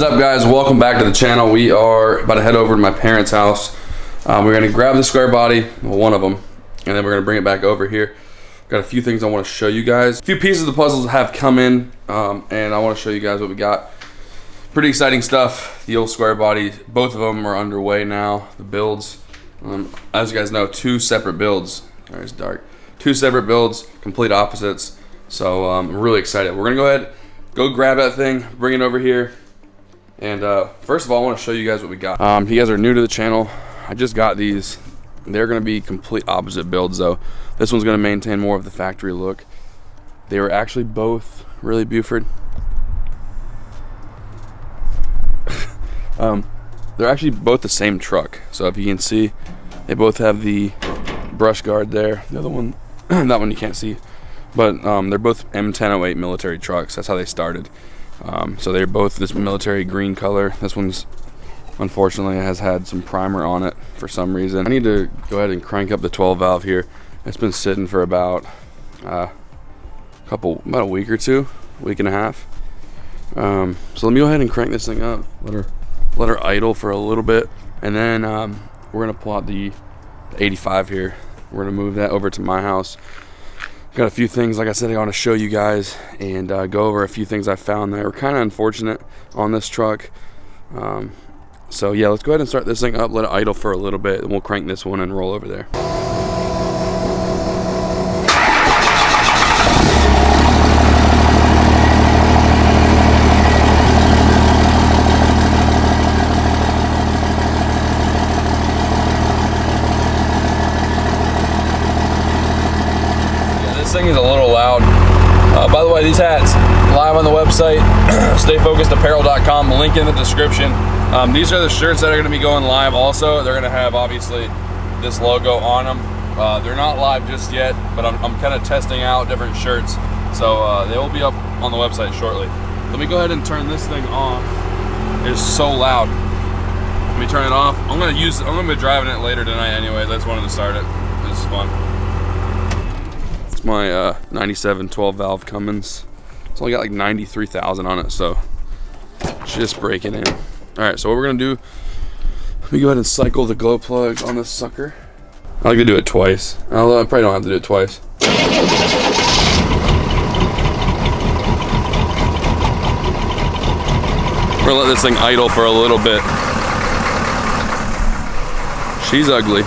up, guys? Welcome back to the channel. We are about to head over to my parents' house. We're going to grab the square body, well, one of them, and then we're going to bring it back over here. Got a few things I want to show you guys. A few pieces of the puzzles have come in, and I want to show you guys what we got. Pretty exciting stuff. The old square body, both of them are underway now, the builds. As you guys know, two separate builds. All right, it's dark. Two separate builds, complete opposites. So I'm really excited. We're going to go ahead, go grab that thing, bring it over here. And first of all, I want to show you guys what we got. If you guys are new to the channel, I just got these. They're going to be complete opposite builds though. This one's going to maintain more of the factory look. They were actually both really Buford. They're actually both the same truck. So if you can see, they both have the brush guard there. The other one, that one you can't see. But they're both M1008 military trucks. That's how they started. So they're both this military green color. This one's unfortunately has had some primer on it for some reason. I need to go ahead and crank up the 12 valve here. It's been sitting for about a week or two, week and a half. So let me go ahead and crank this thing up. Let her idle for a little bit, and then we're gonna pull out the 85 here. We're gonna move that over to my house. Got a few things, like I said, I want to show you guys and go over a few things I found that were kind of unfortunate on this truck. So yeah, let's go ahead and start this thing up, let it idle for a little bit, and we'll crank this one and roll over there. This thing is a little loud. By the way, these hats live on the website, stayfocusedapparel.com, link in the description. These are the shirts that are going to be going live also. They're going to have obviously this logo on them. They're not live just yet, but I'm kind of testing out different shirts, so they will be up on the website shortly. Let me go ahead and turn this thing off. It's so loud. Let me turn it off. I'm going to be driving it later tonight anyway. I just wanted to start it. This is fun. My 97 12 valve Cummins. It's only got like 93,000 on it, so just breaking in. All right, so what we're gonna do, let me go ahead and cycle the glow plug on this sucker. I like to do it twice, although I probably don't have to do it twice. We're gonna let this thing idle for a little bit. She's ugly.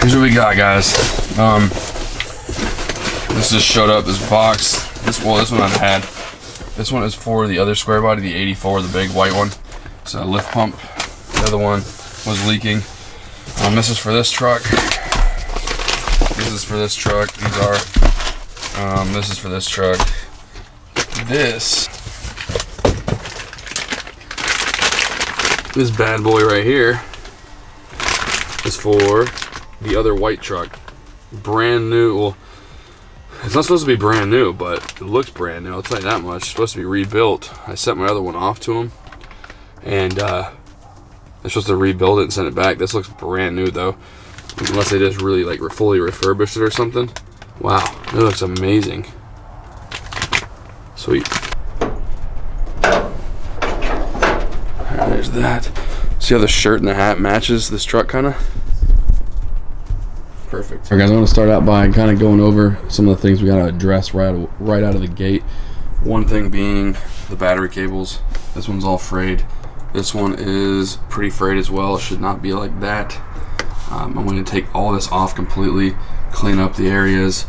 Here's what we got, guys. This just showed up, this box. This one I've had. This one is for the other square body, the 84, the big white one. It's a lift pump. The other one was leaking. This is for this truck. This is for this truck. These are. This is for this truck. This bad boy right here is for the other white truck. Brand new. Well, it's not supposed to be brand new, but it looks brand new, I'll tell you that much. It's supposed to be rebuilt. I sent my other one off to them, and they're supposed to rebuild it and send it back. This looks brand new though, unless they just really like fully refurbished it or something. Wow, it looks amazing. Sweet. There's that. See how the shirt and the hat matches this truck kind of? Perfect. All right, guys, I want to start out by kind of going over some of the things we got to address right out of the gate. One thing being the battery cables. This one's all frayed. This one is pretty frayed as well. It should not be like that. I'm going to take all this off completely, clean up the areas,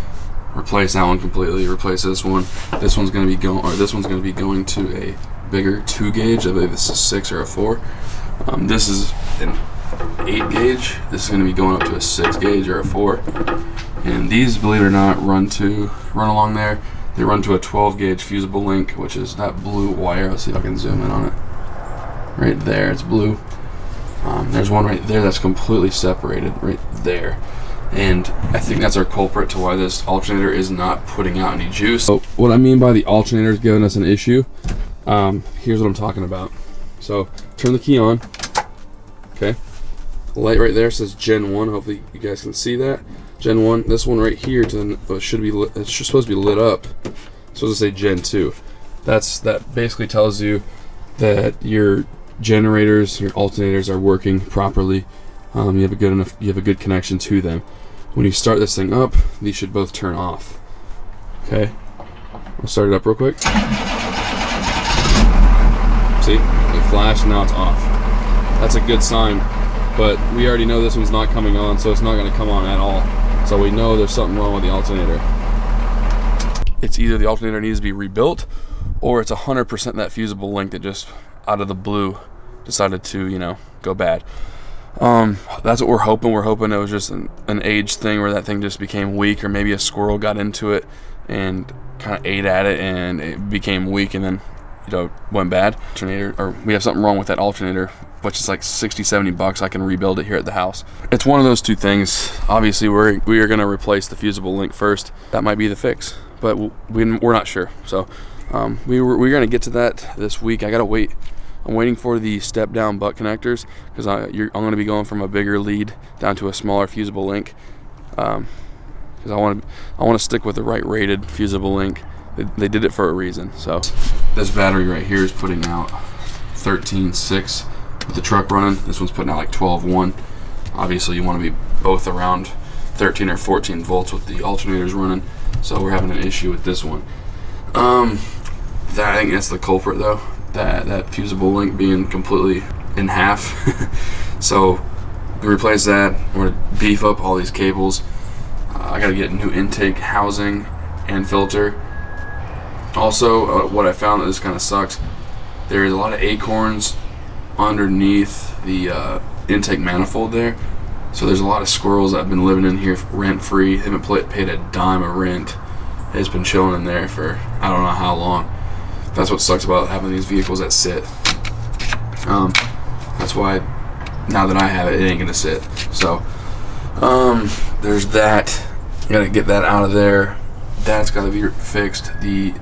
replace that one completely, replace this one. This one's going to be going, or this one's going to be going to a bigger 2 gauge. I believe this is 6 or a 4. This is an 8 gauge. This is going to be going up to a 6 gauge or a 4. And these, believe it or not, run along there. They run to a 12 gauge fusible link, which is that blue wire. Let's see if I can zoom in on it. Right there, it's blue. There's one right there that's completely separated right there. And I think that's our culprit to why this alternator is not putting out any juice. So what I mean by the alternator is giving us an issue, here's what I'm talking about. So turn the key on. Okay. The light right there says Gen 1. Hopefully you guys can see that. Gen 1. This one right here should be lit, it's supposed to be lit up. It's supposed to say Gen 2. That basically tells you that your generators, your alternators are working properly. You have a good connection to them. When you start this thing up, these should both turn off. Okay. I'll start it up real quick. See? It flashed, now it's off. That's a good sign, but we already know this one's not coming on, so it's not going to come on at all. So we know there's something wrong with the alternator. It's either the alternator needs to be rebuilt, or it's 100% that fusible link that just out of the blue decided to, you know, go bad. That's what we're hoping. We're hoping it was just an age thing where that thing just became weak, or maybe a squirrel got into it and kind of ate at it and it became weak and then, you know, went bad. Alternator, or we have something wrong with that alternator, which is like 60-70 bucks. I can rebuild it here at the house. It's one of those two things. Obviously we are going to replace the fusible link first. That might be the fix, but we're not sure. So we're going to get to that this week. I gotta wait. I'm waiting for the step down butt connectors, because I'm going to be going from a bigger lead down to a smaller fusible link, because I want to stick with the right rated fusible link. They did it for a reason. So this battery right here is putting out 13.6 with the truck running. This one's putting out like 12.1. Obviously you want to be both around 13 or 14 volts with the alternators running, so we're having an issue with this one. I think that's the culprit though. That fusible link being completely in half. So we replace that. We're gonna beef up all these cables. I gotta get new intake housing and filter. Also, what I found that this kind of sucks, there's a lot of acorns underneath the intake manifold there. So there's a lot of squirrels that have been living in here rent free. They haven't paid a dime of rent. It's been chilling in there for I don't know how long. That's what sucks about having these vehicles that sit. That's why now that I have it, it ain't gonna sit. So there's that. Gotta get that out of there. That's gotta be fixed.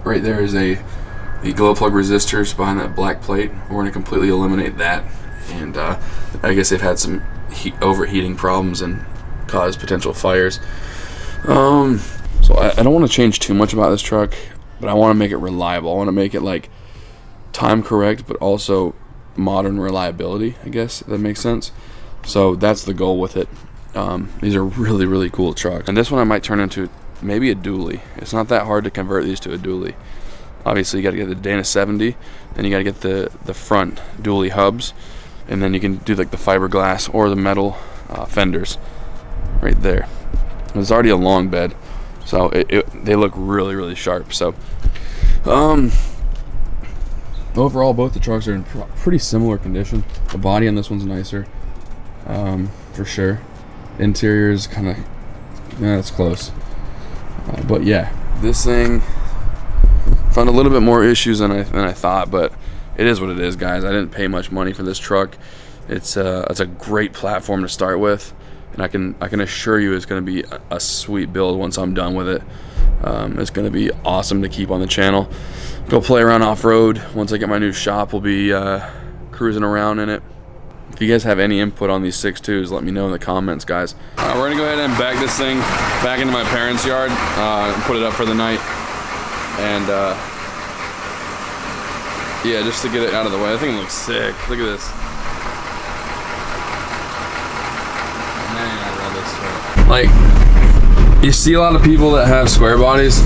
Right there is the glow plug resistors behind that black plate. We're gonna completely eliminate that. And I guess they've had some overheating problems and caused potential fires. So I don't want to change too much about this truck, but I want to make it reliable. I want to make it like time correct, but also modern reliability, I guess, if that makes sense. So that's the goal with it. These are really, really cool trucks. And this one I might turn into maybe a dually. It's not that hard to convert these to a dually. Obviously you got to get the Dana 70, then you got to get the front dually hubs, and then you can do like the fiberglass or the metal fenders right there. It's already a long bed, so they look really, really sharp. So overall both the trucks are in pretty similar condition. The body on this one's nicer, for sure. Interior is kind of, it's close, but yeah, this thing found a little bit more issues than I thought, but it is what it is, guys. I didn't pay much money for this truck. It's a great platform to start with, and I can assure you it's going to be a sweet build once I'm done with it. It's going to be awesome to keep on the channel. Go play around off-road. Once I get my new shop, we'll be cruising around in it. If you guys have any input on these 6.2s, let me know in the comments, guys. We're going to go ahead and back this thing back into my parents' yard and put it up for the night. And yeah, just to get it out of the way. I think it looks sick. Look at this. Man, I love this truck. Like, you see a lot of people that have square bodies,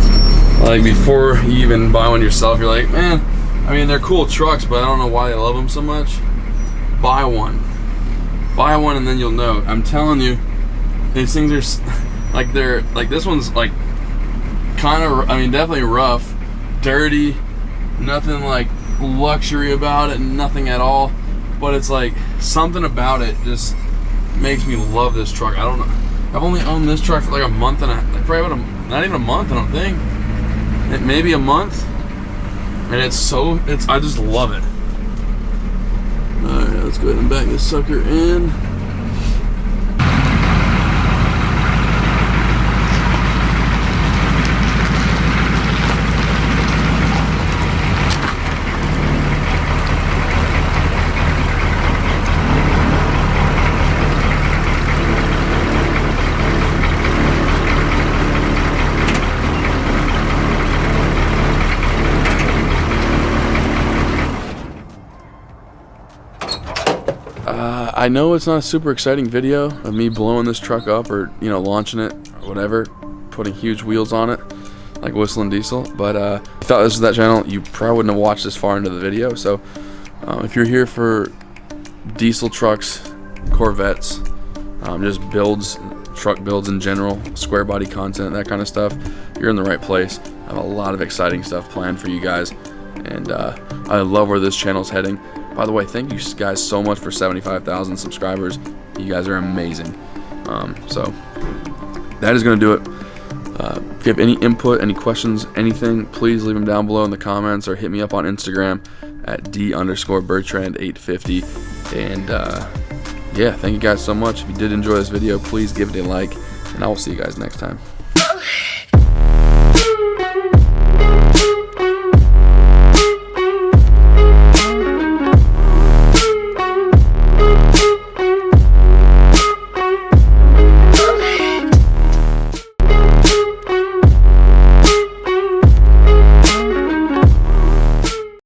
like before you even buy one yourself, you're like, man, I mean, they're cool trucks, but I don't know why they love them so much. Buy one. Buy one and then you'll know. I'm telling you, these things are like, this one's like kind of, I mean, definitely rough, dirty, nothing like luxury about it, nothing at all, but it's like something about it just makes me love this truck. I don't know. I've only owned this truck for like a month and probably about not even a month, I don't think. Maybe a month. And I just love it. Alright, let's go ahead and back this sucker in. I know it's not a super exciting video of me blowing this truck up or, you know, launching it or whatever, putting huge wheels on it like Whistling Diesel, but if you thought this was that channel, you probably wouldn't have watched this far into the video. So if you're here for diesel trucks, Corvettes, just builds, truck builds in general, square body content, that kind of stuff, you're in the right place. I have a lot of exciting stuff planned for you guys, and I love where this channel's heading. By the way, thank you guys so much for 75,000 subscribers. You guys are amazing. So that is going to do it. If you have any input, any questions, anything, please leave them down below in the comments or hit me up on Instagram at D_Bertrand850. And yeah, thank you guys so much. If you did enjoy this video, please give it a like, and I will see you guys next time.